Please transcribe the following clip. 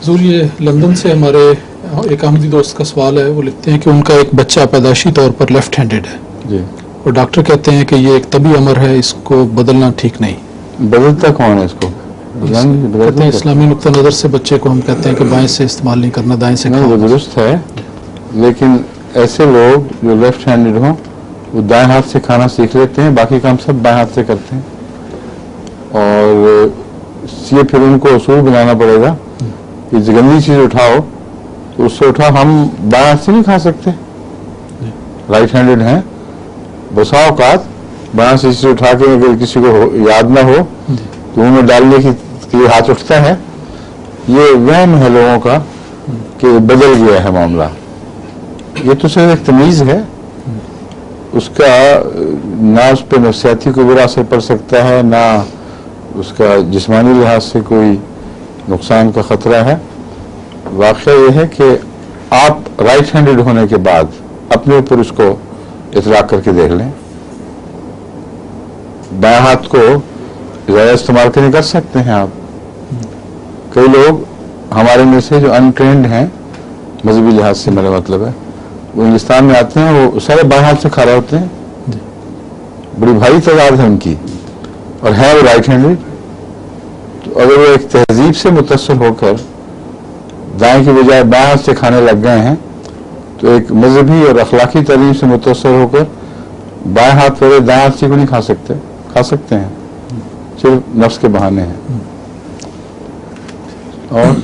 हुजूर, ये लंदन से हमारे एक अहमदी दोस्त का सवाल है। वो लिखते हैं कि उनका एक बच्चा पैदाइशी तौर पर लेफ्ट हैंडेड है जी। और डॉक्टर कहते हैं कि ये एक तभी अमर है, इसको बदलना ठीक नहीं। बदलता कौन है इसको? कहते हैं इस्लामी नुक्ता नज़र से बच्चे को हम कहते हैं कि बाएं से इस्तेमाल नहीं करना, दाएं से नहीं, वो दुरुस्त है, लेकिन ऐसे लोग जो लेफ्ट हैंडेड हों वो दाएं हाथ से खाना सीख लेते हैं, बाकी काम सब बाएं हाथ से करते हैं। और ये फिर उनको उसूल बनाना पड़ेगा कि गंदी चीज उठाओ तो उससे उठाओ, हम बाएं हाथ से नहीं खा सकते, राइट हैंडेड हैं। बसा औकात बाएं से चीज उठा के अगर किसी को याद ना हो तो मुंह में डालने की हाथ उठता है। ये वहम है लोगों का कि बदल गया है मामला। ये तो सिर्फ एक तमीज है, उसका ना उस पर नफसियाती को बुरा असर पड़ सकता है, ना उसका जिस्मानी लिहाज से कोई नुकसान का खतरा है। वाक़या ये है कि आप राइट हैंडेड होने के बाद अपने ऊपर उसको इतलाक करके देख लें। बाएं हाथ को ज़्यादा इस्तेमाल के नहीं कर सकते हैं आप। कई लोग हमारे में से जो अनट्रेंड हैं, मजहबी लिहाज से मेरा मतलब है, वो हिंदुस्तान में आते हैं, वो सारे बाएं हाथ से खा रहे होते हैं, बड़ी भारी तादाद है उनकी, और है वो राइट हैंडेड। तो अगर वो एक तहजीब से मुतअस्सिर होकर दाएं की बजाय बाएं हाथ से खाने लग गए हैं, तो एक मजहबी और अखलाकी तालीम से मुतअस्सिर होकर बाएं हाथ वाले दाएं हाथ से को नहीं खा सकते। खा सकते हैं, सिर्फ नफ्स के बहाने हैं। और